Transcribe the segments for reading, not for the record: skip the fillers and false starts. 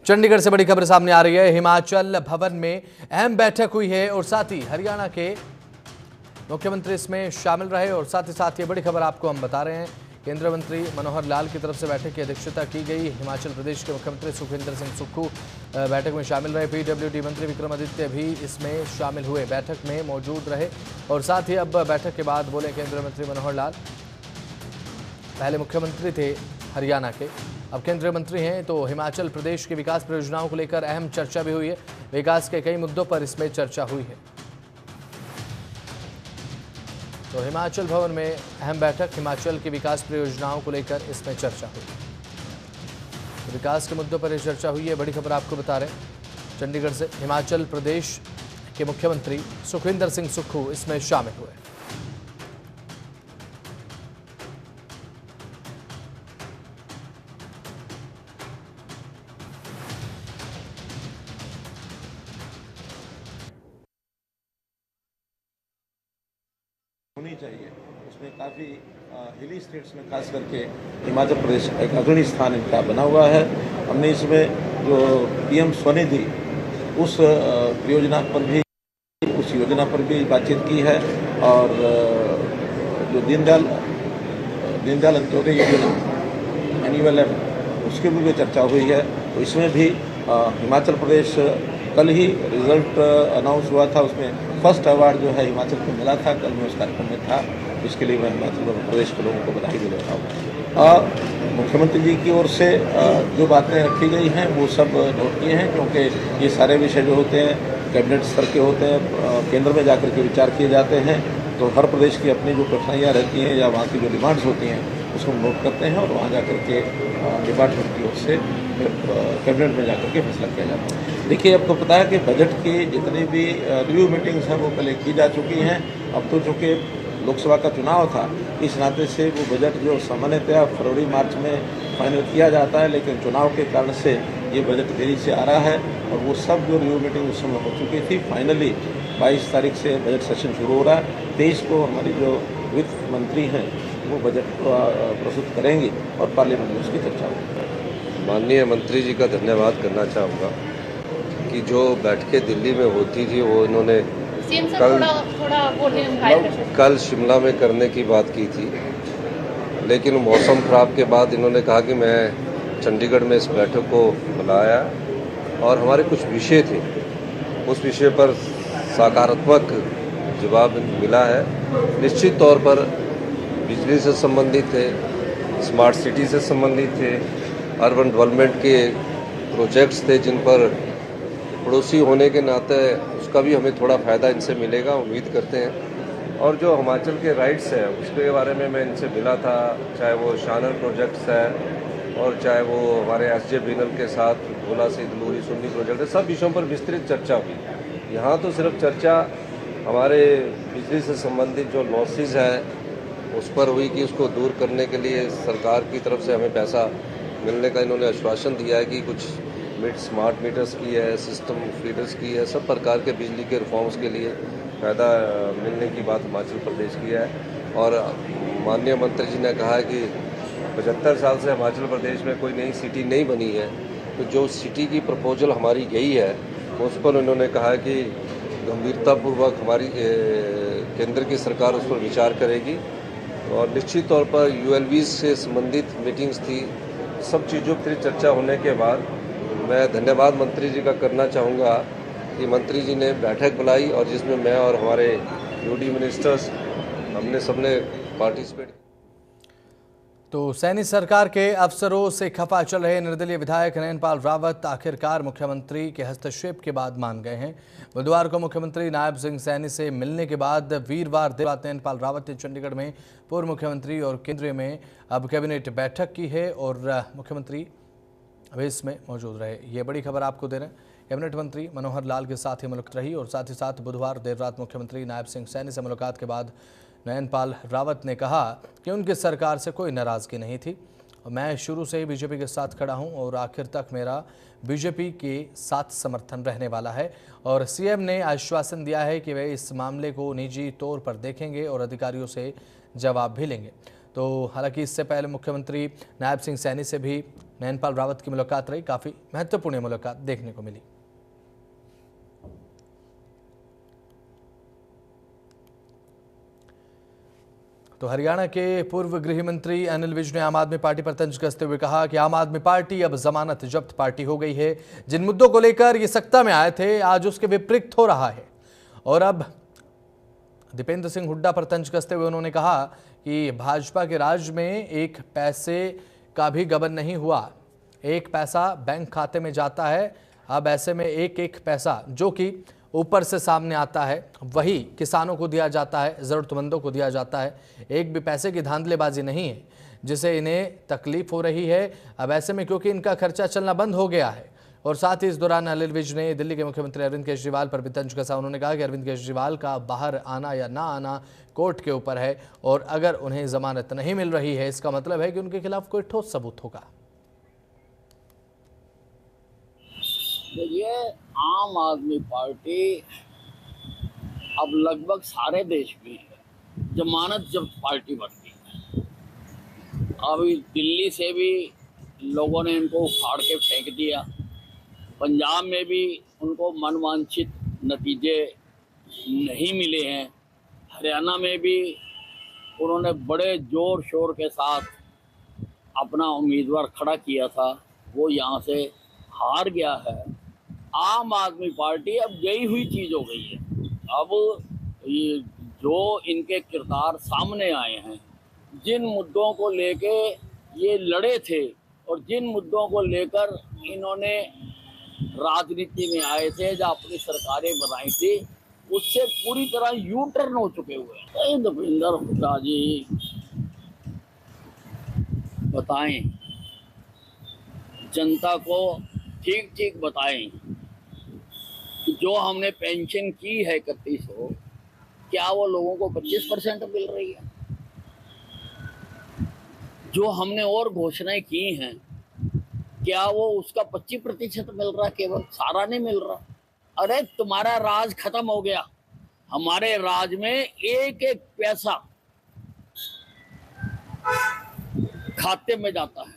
चंडीगढ़ से बड़ी खबर सामने आ रही है। हिमाचल भवन में अहम बैठक हुई है और साथ ही हरियाणा के मुख्यमंत्री इसमें शामिल रहे और साथ ही साथ ये बड़ी खबर आपको हम बता रहे हैं। केंद्रीय मंत्री मनोहर लाल की तरफ से बैठक की अध्यक्षता की गई। हिमाचल प्रदेश के मुख्यमंत्री सुखविंदर सिंह सुक्खू बैठक में शामिल रहे। पीडब्ल्यूडी मंत्री विक्रमादित्य भी इसमें शामिल हुए, बैठक में मौजूद रहे और साथ ही अब बैठक के बाद बोले केंद्रीय मंत्री मनोहर लाल। पहले मुख्यमंत्री थे हरियाणा के, अब केंद्रीय मंत्री हैं, तो हिमाचल प्रदेश की विकास परियोजनाओं को लेकर अहम चर्चा भी हुई है। विकास के कई मुद्दों पर इसमें चर्चा हुई है। तो हिमाचल भवन में अहम बैठक, हिमाचल की विकास परियोजनाओं को लेकर इसमें चर्चा हुई। तो विकास के मुद्दों पर यह चर्चा हुई है। बड़ी खबर आपको बता रहे हैं चंडीगढ़ से। हिमाचल प्रदेश के मुख्यमंत्री सुखविंदर सिंह सुक्खू इसमें शामिल हुए। होनी चाहिए। उसमें काफ़ी हिली स्टेट्स में खास करके हिमाचल प्रदेश एक अग्रणी स्थान इनका बना हुआ है। हमने इसमें जो पीएम स्वनिधि उस योजना पर भी बातचीत की है और जो दीनदयाल अंत्योदय योजना एनुअल उसकी भी चर्चा हुई है। तो इसमें भी हिमाचल प्रदेश कल ही रिजल्ट अनाउंस हुआ था, उसमें फर्स्ट अवार्ड जो है हिमाचल को मिला था। कल मैं उस कार्यक्रम में था, इसके लिए मैं हिमाचल प्रदेश के लोगों को बधाई भी दे रहा हूँ। मुख्यमंत्री जी की ओर से जो बातें रखी गई हैं वो सब नोट किए हैं, क्योंकि ये सारे विषय जो होते हैं कैबिनेट स्तर के होते हैं, केंद्र में जाकर के विचार किए जाते हैं। तो हर प्रदेश की अपनी जो कठिनाइयाँ रहती हैं या वहाँ की जो डिमांड्स होती हैं उसको नोट करते हैं और वहाँ जाकर के डिपार्टमेंट की ओर से कैबिनेट में जाकर के फैसला किया जाता है। देखिए, आपको पता है कि बजट की जितनी भी रिव्यू मीटिंग्स हैं वो पहले की जा चुकी हैं। अब तो चूँकि लोकसभा का चुनाव था, इस नाते से वो बजट जो सामान्यतः फरवरी मार्च में फाइनल किया जाता है, लेकिन चुनाव के कारण से ये बजट देरी से आ रहा है और वो सब जो रिव्यू मीटिंग उस समय हो चुकी थी। फाइनली 22 तारीख से बजट सेशन शुरू हो रहा है। 23 को हमारी जो वित्त मंत्री हैं वो बजट को प्रस्तुत करेंगी और पार्लियामेंट में उसकी चर्चा होगी। माननीय मंत्री जी का धन्यवाद करना चाहूँगा कि जो बैठकें दिल्ली में होती थी वो इन्होंने कल शिमला में करने की बात की थी, लेकिन मौसम खराब के बाद इन्होंने कहा कि मैं चंडीगढ़ में इस बैठक को बुलाया और हमारे कुछ विषय थे, उस विषय पर सकारात्मक जवाब मिला है। निश्चित तौर पर बिजली से संबंधित थे, स्मार्ट सिटी से संबंधित थे, अर्बन डेवलपमेंट के प्रोजेक्ट्स थे जिन पर पड़ोसी होने के नाते उसका भी हमें थोड़ा फ़ायदा इनसे मिलेगा, उम्मीद करते हैं। और जो हिमाचल के राइट्स हैं उसके बारे में मैं इनसे मिला था, चाहे वो शानर प्रोजेक्ट्स है और चाहे वो हमारे एसजे बीनल के साथ भोला से दलूरी सुन्नी प्रोजेक्ट है, सब विषयों पर विस्तृत चर्चा हुई। यहाँ तो सिर्फ चर्चा हमारे बिजली से संबंधित जो लॉसेस है उस पर हुई कि उसको दूर करने के लिए सरकार की तरफ से हमें पैसा मिलने का इन्होंने आश्वासन दिया है कि कुछ स्मार्ट मीटर्स की है, सिस्टम फीडर्स की है, सब प्रकार के बिजली के रिफॉर्म्स के लिए फ़ायदा मिलने की बात हिमाचल प्रदेश की है। और माननीय मंत्री जी ने कहा है कि 75 साल से हिमाचल प्रदेश में कोई नई सिटी नहीं बनी है, तो जो सिटी की प्रपोजल हमारी गई है उस पर उन्होंने कहा कि गंभीरतापूर्वक हमारी केंद्र की सरकार उस पर विचार करेगी। और निश्चित तौर पर यूएलवीज से संबंधित मीटिंग्स थी। सब चीज़ों पर चर्चा होने के बाद मैं धन्यवाद मंत्री जी का करना चाहूँगा कि मंत्री जी ने बैठक बुलाई और जिसमें मैं और हमारे यूडी मिनिस्टर्स हमने सबने पार्टिसिपेट। तो सैनी सरकार के अफसरों से खफा चल रहे निर्दलीय विधायक नयनपाल रावत आखिरकार मुख्यमंत्री के हस्तक्षेप के बाद मान गए हैं। बुधवार को मुख्यमंत्री नायब सिंह सैनी से मिलने के बाद वीरवार देर रात नयनपाल रावत ने चंडीगढ़ में पूर्व मुख्यमंत्री और केंद्र में अब कैबिनेट बैठक की है और मुख्यमंत्री अभी इसमें मौजूद रहे। ये बड़ी खबर आपको दे रहे हैं। कैबिनेट मंत्री मनोहर लाल के साथ ही मुलाकात रही और साथ ही साथ बुधवार देर रात मुख्यमंत्री नायब सिंह सैनी से मुलाकात के बाद नयनपाल रावत ने कहा कि उनकी सरकार से कोई नाराज़गी नहीं थी और मैं शुरू से ही बीजेपी के साथ खड़ा हूं और आखिर तक मेरा बीजेपी के साथ समर्थन रहने वाला है। और सीएम ने आश्वासन दिया है कि वे इस मामले को निजी तौर पर देखेंगे और अधिकारियों से जवाब भी लेंगे। तो हालांकि इससे पहले मुख्यमंत्री नायब सिंह सैनी से भी नयनपाल रावत की मुलाकात रही, काफी महत्वपूर्ण मुलाकात देखने को मिली। तो हरियाणा के पूर्व गृह मंत्री अनिल विज ने आम आदमी पार्टी पर तंज कसते हुए कहा कि आम आदमी पार्टी अब जमानत जब्त पार्टी हो गई है। जिन मुद्दों को लेकर ये सत्ता में आए थे, आज उसके विपरीत हो रहा है। और अब दीपेंद्र सिंह हुड्डा पर तंज कसते हुए उन्होंने कहा कि भाजपा के राज में एक पैसे का भी गबन नहीं हुआ, एक पैसा बैंक खाते में जाता है। अब ऐसे में एक एक पैसा जो कि ऊपर से सामने आता है वही किसानों को दिया जाता है, ज़रूरतमंदों को दिया जाता है। एक भी पैसे की धांधलेबाजी नहीं है जिसे इन्हें तकलीफ हो रही है। अब ऐसे में क्योंकि इनका खर्चा चलना बंद हो गया है। और साथ ही इस दौरान अनिल विज ने दिल्ली के मुख्यमंत्री अरविंद केजरीवाल पर भी तंज कसा। उन्होंने कहा कि अरविंद केजरीवाल का बाहर आना या ना आना कोर्ट के ऊपर है और अगर उन्हें जमानत नहीं मिल रही है इसका मतलब है कि उनके खिलाफ कोई ठोस सबूत होगा। देखिए, आम आदमी पार्टी अब लगभग सारे देश में जमानत जब्त पार्टी बन गई है। अभी दिल्ली से भी लोगों ने इनको उखाड़ के फेंक दिया, पंजाब में भी उनको मनवांछित नतीजे नहीं मिले हैं, हरियाणा में भी उन्होंने बड़े जोर शोर के साथ अपना उम्मीदवार खड़ा किया था, वो यहाँ से हार गया है। आम आदमी पार्टी अब गई हुई चीज़ हो गई है। अब ये जो इनके किरदार सामने आए हैं, जिन मुद्दों को लेके ये लड़े थे और जिन मुद्दों को लेकर इन्होंने राजनीति में आए थे, जो अपनी सरकारें बनाई थी, उससे पूरी तरह यू टर्न हो चुके हुए हैं। दीपेंद्र हुड्डा जी बताएं, जनता को ठीक ठीक बताएं कि जो हमने पेंशन की है 3100, क्या वो लोगों को 25% मिल रही है? जो हमने और घोषणाएं की हैं, क्या वो उसका 25% मिल रहा? केवल सारा नहीं मिल रहा। अरे तुम्हारा राज खत्म हो गया, हमारे राज में एक एक पैसा खाते में जाता है।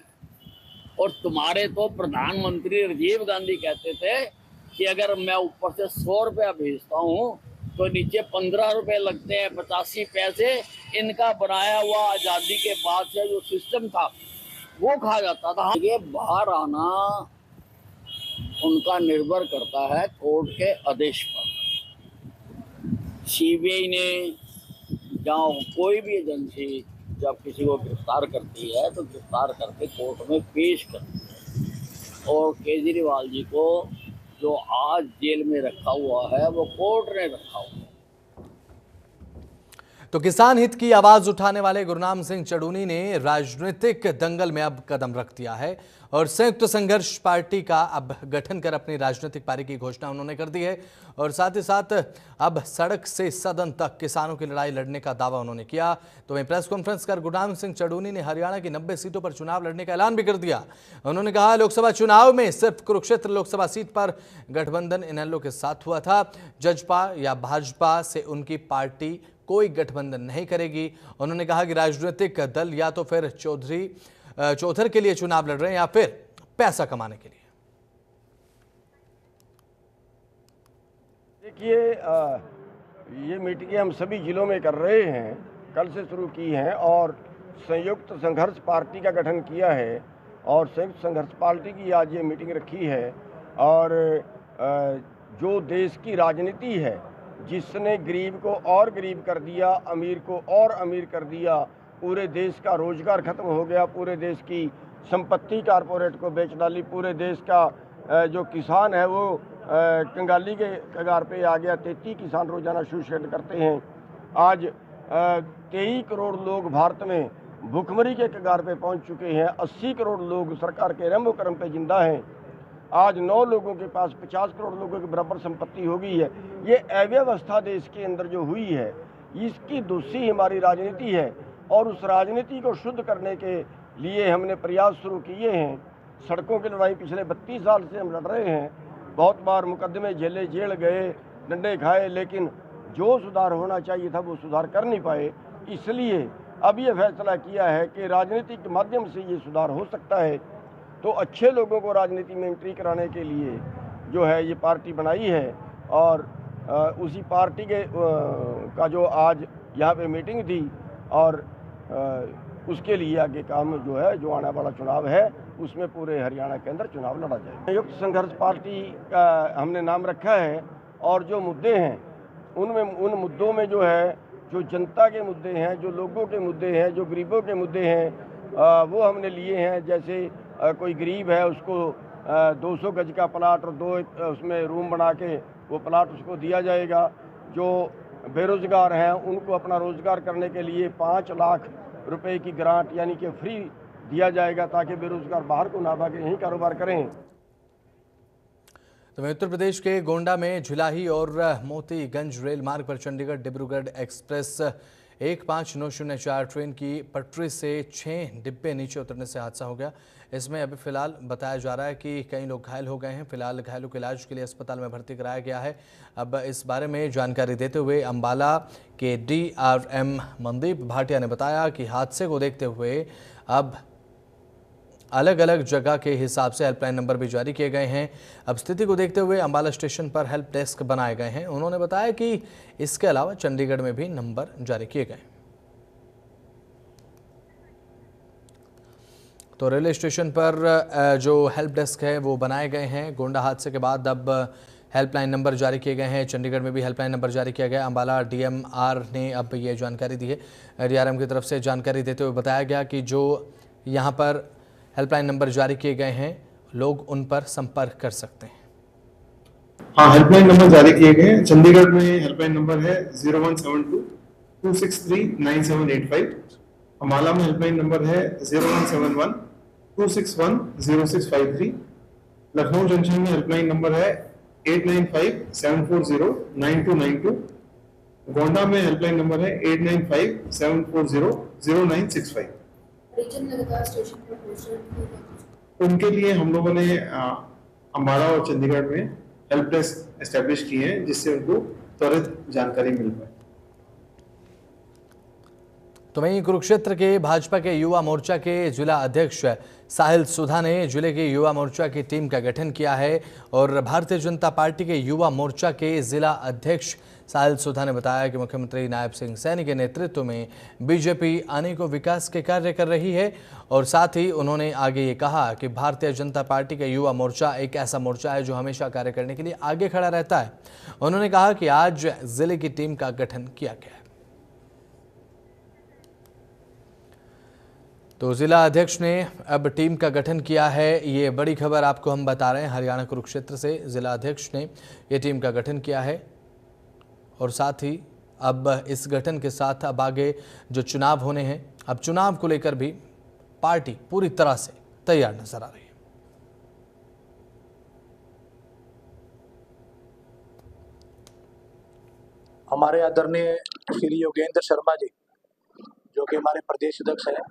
और तुम्हारे तो प्रधानमंत्री राजीव गांधी कहते थे कि अगर मैं ऊपर से 100 रुपया भेजता हूँ तो नीचे 15 रुपए लगते हैं, 85 पैसे इनका बनाया हुआ आज़ादी के बाद से जो सिस्टम था वो खा जाता था। ये बाहर आना उनका निर्भर करता है कोर्ट के आदेश पर। सीबीआई ने या कोई भी एजेंसी जब किसी को गिरफ्तार करती है तो गिरफ्तार करके कोर्ट में पेश करती है। और केजरीवाल जी को जो आज जेल में रखा हुआ है वो कोर्ट ने रखा हुआ है। तो किसान हित की आवाज उठाने वाले गुरनाम सिंह चड़ूनी ने राजनीतिक दंगल में अब कदम रख दिया है और संयुक्त संघर्ष पार्टी का अब गठन कर अपनी राजनीतिक पारी की घोषणा उन्होंने कर दी है। और साथ ही साथ अब सड़क से सदन तक किसानों की लड़ाई लड़ने का दावा उन्होंने किया। तो वहीं प्रेस कॉन्फ्रेंस कर गुरनाम सिंह चड़ूनी ने हरियाणा की 90 सीटों पर चुनाव लड़ने का ऐलान भी कर दिया। उन्होंने कहा, लोकसभा चुनाव में सिर्फ कुरुक्षेत्र लोकसभा सीट पर गठबंधन इनेलो के साथ हुआ था। जजपा या भाजपा से उनकी पार्टी कोई गठबंधन नहीं करेगी। उन्होंने कहा कि राजनीतिक दल या तो फिर चौधर के लिए चुनाव लड़ रहे हैं या फिर पैसा कमाने के लिए। देखिए, ये मीटिंगें हम सभी जिलों में कर रहे हैं, कल से शुरू की हैं और संयुक्त संघर्ष पार्टी का गठन किया है और संयुक्त संघर्ष पार्टी की आज ये मीटिंग रखी है। और जो देश की राजनीति है जिसने गरीब को और गरीब कर दिया, अमीर को और अमीर कर दिया, पूरे देश का रोजगार खत्म हो गया, पूरे देश की संपत्ति कारपोरेट को बेच डाली, पूरे देश का जो किसान है वो कंगाली के कगार पे आ गया। 33 किसान रोजाना सुसाइड करते हैं। आज 23 करोड़ लोग भारत में भूखमरी के कगार पे पहुंच चुके हैं। 80 करोड़ लोग सरकार के रहमो करम पे जिंदा हैं। आज 9 लोगों के पास 50 करोड़ लोगों के बराबर संपत्ति हो गई है। ये अव्यवस्था देश के अंदर जो हुई है, इसकी दोषी हमारी राजनीति है और उस राजनीति को शुद्ध करने के लिए हमने प्रयास शुरू किए हैं। सड़कों की लड़ाई पिछले 32 साल से हम लड़ रहे हैं। बहुत बार मुकदमे झेले, जेल गए, डंडे खाए, लेकिन जो सुधार होना चाहिए था वो सुधार कर नहीं पाए। इसलिए अब ये फैसला किया है कि राजनीति के माध्यम से ये सुधार हो सकता है। तो अच्छे लोगों को राजनीति में एंट्री कराने के लिए जो है ये पार्टी बनाई है। और उसी पार्टी के का जो आज यहाँ पे मीटिंग थी, और उसके लिए आगे काम जो है, जो आने वाला चुनाव है उसमें पूरे हरियाणा के अंदर चुनाव लड़ा जाएगा। संयुक्त संघर्ष पार्टी का हमने नाम रखा है, और जो मुद्दे हैं उन मुद्दों में जो है, जो जनता के मुद्दे हैं, जो लोगों के मुद्दे हैं, जो गरीबों के मुद्दे हैं, वो हमने लिए हैं। जैसे कोई गरीब है उसको 200 गज का प्लाट और 2 उसमें रूम बना के वो प्लाट उसको दिया जाएगा। जो बेरोज़गार हैं उनको अपना रोज़गार करने के लिए 5 लाख रुपए की ग्रांट यानी कि फ्री दिया जाएगा, ताकि बेरोज़गार बाहर को ना भागे, यहीं कारोबार करें। तो वहीं उत्तर प्रदेश के गोंडा में झुलाही और मोतीगंज रेल मार्ग पर चंडीगढ़ डिब्रूगढ़ एक्सप्रेस 15904 ट्रेन की पटरी से 6 डिब्बे नीचे उतरने से हादसा हो गया। इसमें अभी फिलहाल बताया जा रहा है कि कई लोग घायल हो गए हैं। फिलहाल घायलों के इलाज के लिए अस्पताल में भर्ती कराया गया है। अब इस बारे में जानकारी देते हुए अंबाला के DRM मनदीप भाटिया ने बताया कि हादसे को देखते हुए अब अलग अलग जगह के हिसाब से हेल्पलाइन नंबर भी जारी किए गए हैं। अब स्थिति को देखते हुए अंबाला स्टेशन पर हेल्प डेस्क बनाए गए हैं। उन्होंने बताया कि इसके अलावा चंडीगढ़ में भी नंबर जारी किए गए। तो रेलवे स्टेशन पर जो हेल्प डेस्क है वो बनाए गए हैं। गोंडा हादसे के बाद अब हेल्पलाइन नंबर जारी किए गए हैं। चंडीगढ़ में भी हेल्पलाइन नंबर जारी किया गया। अंबाला DMR ने अब ये जानकारी दी है। DRM की तरफ से जानकारी देते हुए बताया गया कि जो यहाँ पर हेल्पलाइन नंबर जारी किए गए हैं, लोग उन पर संपर्क कर सकते हैं। हाँ, हेल्पलाइन नंबर जारी किए गए हैं। चंडीगढ़ में हेल्पलाइन नंबर है 0172-263-9785। अम्बाला में हेल्पलाइन नंबर है 0171-261-0653। लखनऊ जंक्शन में हेल्पलाइन नंबर है 8957409292। गोंडा में हेल्पलाइन नंबर है 8957400965। उनके लिए हम लोगों ने अम्बाला और चंडीगढ़ में हेल्प डेस्क एस्टेब्लिश किए हैं, जिससे उनको त्वरित जानकारी मिल पाए। तो वहीं कुरुक्षेत्र के भाजपा के युवा मोर्चा के जिला अध्यक्ष साहिल सुधा ने जिले के युवा मोर्चा की टीम का गठन किया है। और भारतीय जनता पार्टी के युवा मोर्चा के जिला अध्यक्ष साहिल सुधा ने बताया कि मुख्यमंत्री नायब सिंह सैनी के नेतृत्व में बीजेपी अनेकों विकास के कार्य कर रही है। और साथ ही उन्होंने आगे ये कहा कि भारतीय जनता पार्टी का युवा मोर्चा एक ऐसा मोर्चा है जो हमेशा कार्य करने के लिए आगे खड़ा रहता है। उन्होंने कहा कि आज जिले की टीम का गठन किया गया है। तो जिला अध्यक्ष ने अब टीम का गठन किया है। ये बड़ी खबर आपको हम बता रहे हैं। हरियाणा कुरुक्षेत्र से जिला अध्यक्ष ने ये टीम का गठन किया है। और साथ ही अब इस गठन के साथ अब आगे जो चुनाव होने हैं, अब चुनाव को लेकर भी पार्टी पूरी तरह से तैयार नजर आ रही है। हमारे आदरणीय श्री योगेंद्र शर्मा जी, जो कि हमारे प्रदेश अध्यक्ष हैं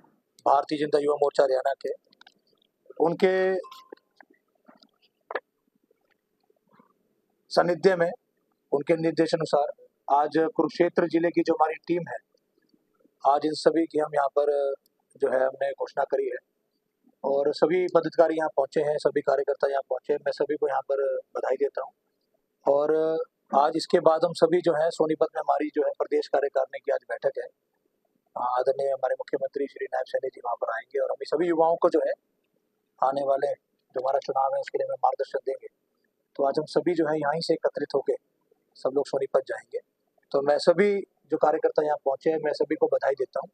भारतीय जनता युवा मोर्चा हरियाणा के, उनके सानिध्य में, उनके निर्देशानुसार आज कुरुक्षेत्र जिले की जो हमारी टीम है, आज इन सभी की हम यहाँ पर जो है हमने घोषणा करी है। और सभी पदाधिकारी यहाँ पहुँचे हैं, सभी कार्यकर्ता यहाँ पहुँचे हैं। मैं सभी को यहाँ पर बधाई देता हूँ। और आज इसके बाद हम सभी जो है सोनीपत में हमारी जो है प्रदेश कार्यकारिणी की आज बैठक है। आदरणीय हमारे मुख्यमंत्री श्री नायब सैनी जी वहाँ पर आएंगे और हम सभी युवाओं को जो है आने वाले जो हमारा चुनाव है उसके लिए हमें मार्गदर्शन देंगे। तो आज हम सभी जो है यहीं से एकत्रित होकर सब लोग सोनीपत जाएंगे। तो मैं सभी जो कार्यकर्ता यहाँ पहुँचे हैं, मैं सभी को बधाई देता हूँ।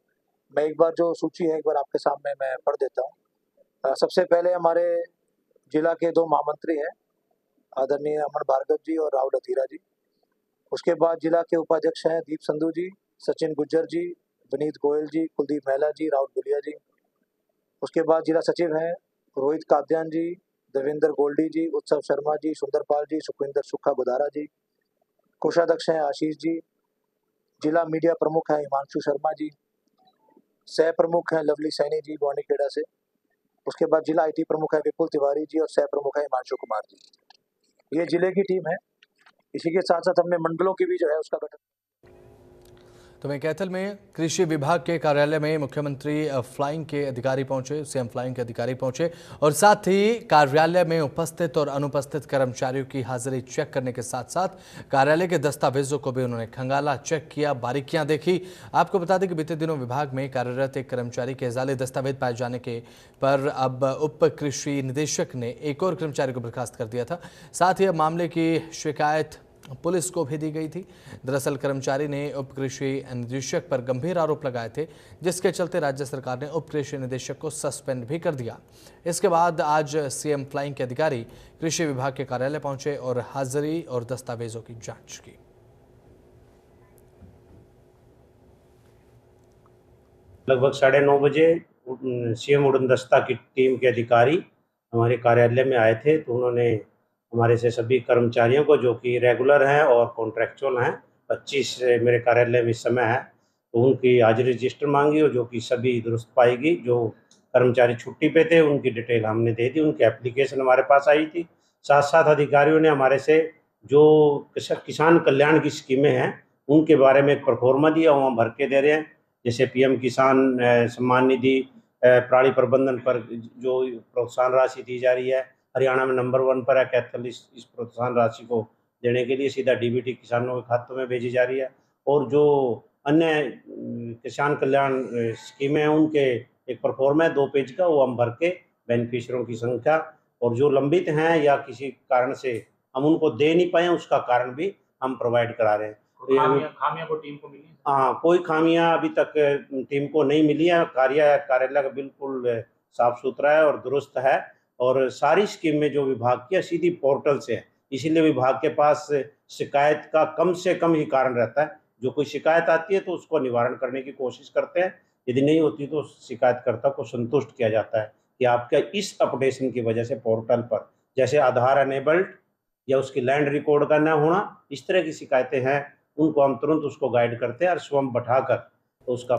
मैं एक बार जो सूची है एक बार आपके सामने मैं पढ़ देता हूँ। सबसे पहले हमारे जिला के 2 महामंत्री हैं, आदरणीय अमन भार्गव जी और राहुल अधीरा जी। उसके बाद जिला के उपाध्यक्ष हैं दीप संधू जी, सचिन गुज्जर जी, विनीत गोयल जी, कुलदीप महिला जी, राहुल गुलिया जी। उसके बाद जिला सचिव हैं रोहित काद्यान जी, देवेंद्र गोल्डी जी, उत्सव शर्मा जी, सुंदरपाल जी, सुखविंदर सुखा गुदारा जी। कोषाध्यक्ष हैं आशीष जी। जिला मीडिया प्रमुख हैं हिमांशु शर्मा जी। सह प्रमुख हैं लवली सैनी जी बौनीखेड़ा से। उसके बाद जिला IT प्रमुख है विपुल तिवारी जी और सह प्रमुख है हिमांशु कुमार जी। ये जिले की टीम है। इसी के साथ साथ हमने मंडलों की भी जो है उसका गठन। तो वहीं कैथल में कृषि विभाग के कार्यालय में मुख्यमंत्री फ्लाइंग के अधिकारी पहुंचे, सीएम फ्लाइंग के अधिकारी पहुंचे और साथ ही कार्यालय में उपस्थित और अनुपस्थित कर्मचारियों की हाजिरी चेक करने के साथ साथ कार्यालय के दस्तावेजों को भी उन्होंने खंगाला, चेक किया, बारीकियां देखी। आपको बता दें कि बीते दिनों विभाग में कार्यरत एक कर्मचारी के जाली दस्तावेज पाए जाने के पर अब उप कृषि निदेशक ने एक और कर्मचारी को बर्खास्त कर दिया था। साथ ही अब मामले की शिकायत पुलिस को भी दी गई थी। दरअसल कर्मचारी ने उप कृषि निदेशक पर गंभीर आरोप लगाए थे, जिसके चलते राज्य सरकार ने उप कृषि निदेशक को सस्पेंड भी कर दिया। इसके बाद आज सीएम फ्लाइंग के अधिकारी कृषि विभाग के कार्यालय पहुंचे और हाजिरी और दस्तावेजों की जांच की। लगभग 9:30 बजे सीएम उड़न दस्ता की टीम के अधिकारी हमारे कार्यालय में आए थे, तो उन्होंने हमारे से सभी कर्मचारियों को जो कि रेगुलर हैं और कॉन्ट्रैक्चुअल हैं, 25 मेरे कार्यालय में इस समय है, तो उनकी हाजिरी रजिस्टर मांगी और जो कि सभी दुरुस्त पाएगी। जो कर्मचारी छुट्टी पे थे उनकी डिटेल हमने दे दी, उनकी एप्लीकेशन हमारे पास आई थी। साथ साथ अधिकारियों ने हमारे से जो किसान कल्याण की स्कीमें हैं उनके बारे में एक परफॉर्मा दिया, वहाँ भर के दे रहे हैं। जैसे पीएम किसान सम्मान निधि, प्राणी प्रबंधन पर जो प्रोत्साहन राशि दी जा रही है, हरियाणा में नंबर 1 पर है कैथल। इस प्रोत्साहन राशि को देने के लिए सीधा डीबीटी किसानों के खातों में भेजी जा रही है। और जो अन्य किसान कल्याण स्कीमें हैं उनके एक परफॉर्मा है 2 पेज का, वो हम भर के बेनिफिशियरियों की संख्या और जो लंबित हैं या किसी कारण से हम उनको दे नहीं पाए उसका कारण भी हम प्रोवाइड करा रहे हैं। खामियां को टीम को मिली? हाँ, कोई खामियां अभी तक टीम को नहीं मिली है। कार्यालय का बिल्कुल साफ सुथरा है और दुरुस्त है और सारी स्कीमें जो विभाग की है सीधी पोर्टल से है, इसीलिए विभाग के पास शिकायत का कम से कम ही कारण रहता है। जो कोई शिकायत आती है तो उसको निवारण करने की कोशिश करते हैं, यदि नहीं होती तो शिकायतकर्ता को संतुष्ट किया जाता है कि आपका इस अपडेशन की वजह से पोर्टल पर जैसे आधार अनेबल्ड या उसकी लैंड रिकॉर्ड का न होना, इस तरह की शिकायतें हैं, उनको हम तुरंत उसको गाइड करते हैं और स्वयं बैठाकर तो उसका।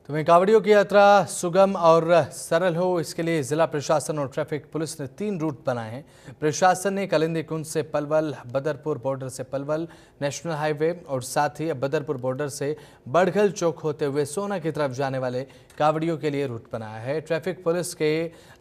तो वहीं कांवड़ियों की यात्रा सुगम और सरल हो, इसके लिए जिला प्रशासन और ट्रैफिक पुलिस ने 3 रूट बनाए हैं। प्रशासन ने कलिंदी कुंज से पलवल, बदरपुर बॉर्डर से पलवल नेशनल हाईवे और साथ ही बदरपुर बॉर्डर से बड़घल चौक होते हुए सोना की तरफ जाने वाले कांवड़ियों के लिए रूट बनाया है। ट्रैफिक पुलिस के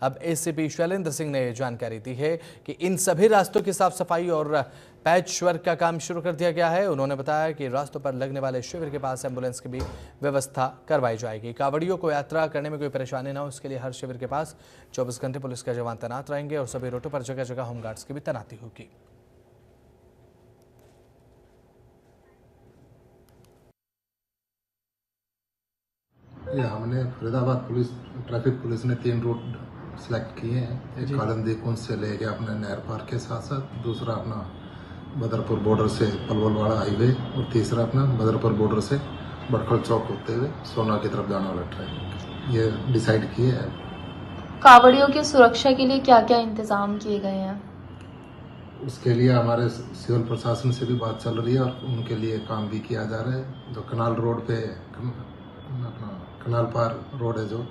अब एसीपी शैलेंद्र सिंह ने जानकारी दी है कि इन सभी रास्तों की साफ सफाई और पैच वर्क का काम शुरू कर दिया गया है। उन्होंने बताया कि रास्तों पर लगने वाले शिविर के पास एम्बुलेंस की भी व्यवस्था करवाई जाएगी। कांवड़ियों को यात्रा करने में कोई परेशानी न हो, इसके लिए हर शिविर के पास 24 घंटे पुलिस के जवान तैनात रहेंगे और सभी रूटों पर जगह जगह होमगार्ड्स की भी तैनाती होगी। ये हमने फरीदाबाद पुलिस ट्रैफिक पुलिस ने 3 रूट सिलेक्ट किए हैं। एक कालिंदी कुंज से लेके अपने नहर पार के साथ साथ, दूसरा अपना बदरपुर बॉर्डर से पलवल वाला हाईवे और तीसरा अपना बदरपुर बॉर्डर से बड़खल चौक होते हुए सोना की तरफ जाने वाला ट्रैक, ये डिसाइड किए हैं। कांवड़ियों की सुरक्षा के लिए क्या क्या इंतजाम किए गए हैं? उसके लिए हमारे सिविल प्रशासन से भी बात चल रही है और उनके लिए काम भी किया जा रहा है। जो कनाल रोड पे अपना कनाल पार रोड है जो,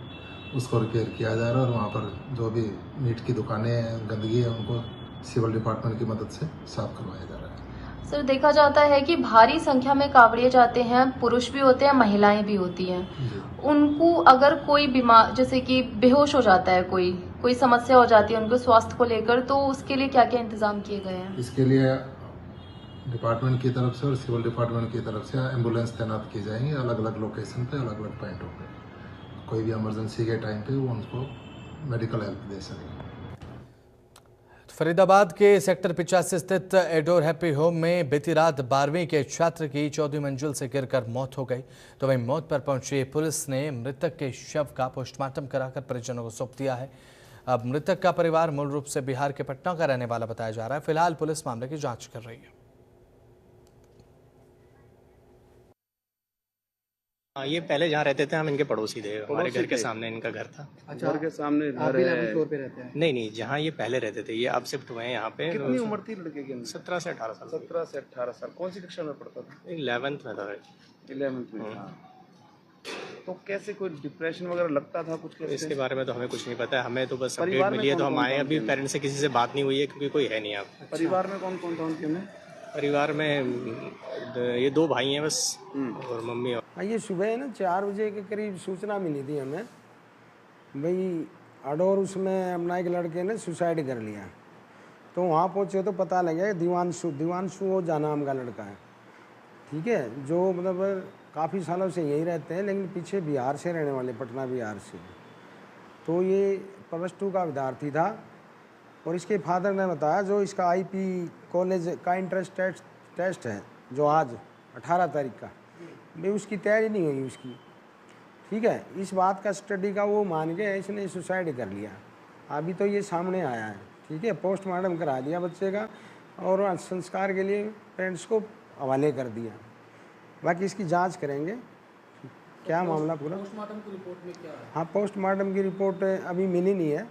उसको रिपेयर किया जा रहा है और वहाँ पर जो भी मीट की दुकानें हैं, गंदगी है, उनको सिविल डिपार्टमेंट की मदद से साफ करवाया जा रहा है। सर, देखा जाता है कि भारी संख्या में कांवड़िए जाते हैं, पुरुष भी होते हैं, महिलाएं भी होती हैं। उनको अगर कोई बीमार, जैसे कि बेहोश हो जाता है, कोई समस्या हो जाती है उनको स्वास्थ्य को लेकर, तो उसके लिए क्या क्या इंतजाम किए गए हैं? इसके लिए डिपार्टमेंट की तरफ से और सिविल डिपार्टमेंट की तरफ से एम्बुलेंस तैनात की जाएंगी अलग अलग लोकेशन पे, अलग अलग पॉइंटों पे। कोई भी इमरजेंसी के टाइम पे वो उनको मेडिकल हेल्प दे सकेंगे। फरीदाबाद के सेक्टर 85 स्थित एडोर हैप्पी होम में बीती रात 12वीं के छात्र की 14वीं मंजिल से गिरकर मौत हो गई। तो वहीं मौत पर पहुंची पुलिस ने मृतक के शव का पोस्टमार्टम कराकर परिजनों को सौंप दिया है। अब मृतक का परिवार मूल रूप से बिहार के पटना का रहने वाला बताया जा रहा है। फिलहाल पुलिस मामले की जांच कर रही है। ये पहले जहाँ रहते थे हम इनके पड़ोसी थे, हमारे घर के सामने इनका घर था। अच्छा, घर के सामने आप भी लेवल फ्लोर पे रहते हैं? नहीं, जहाँ ये पहले रहते थे, ये अब शिफ्ट हुए हैं यहाँ पे। कितनी उम्र थी लड़के की? 17 से 18 साल। 17 से 18 साल। कौन सी कक्षा में पढ़ता था? 11th में था। 11th में। तो कैसे कोई डिप्रेशन वगैरह लगता था कुछ? कैसे? इसके बारे में तो हमें कुछ नहीं पता है, हमें तो बस अपडेट मिली है तो हम आए। अभी पेरेंट्स से किसी से बात नहीं हुई है क्योंकि कोई है नहीं। आप परिवार में कौन कौन था उनके में? परिवार में ये 2 भाई हैं बस और मम्मी। और ये सुबह ना 4 बजे के करीब सूचना मिली थी हमें, भाई अडोर उसमें अपना एक लड़के ने सुसाइड कर लिया। तो वहाँ पहुँचे तो पता लगा दिवांशु वो नाम का लड़का है, ठीक है, जो मतलब काफ़ी सालों से यहीं रहते हैं, लेकिन पीछे बिहार से रहने वाले, पटना बिहार से। तो ये +2 का विद्यार्थी था और इसके फादर ने बताया जो इसका आईपी कॉलेज का इंट्रेंस टेस्ट है जो आज 18 तारीख का, भाई उसकी तैयारी नहीं हुई उसकी, ठीक है। इस बात का स्टडी का वो मान के इसने सुसाइड कर लिया। अभी तो ये सामने आया है, ठीक है। पोस्टमार्टम करा दिया बच्चे का और संस्कार के लिए पेरेंट्स को हवाले कर दिया। बाकी इसकी जांच करेंगे क्या मामला पूरा। पोस्टमार्टम की रिपोर्ट में क्या है? हाँ, पोस्टमार्टम की रिपोर्ट अभी मिली नहीं है।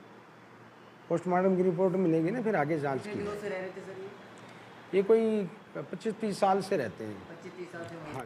पोस्टमार्टम की रिपोर्ट मिलेगी ना, फिर आगे जांच की। कितने दिनों से रह रहे थे सर ये? ये कोई 25-30 साल से रहते हैं। 25-30 साल से? हाँ।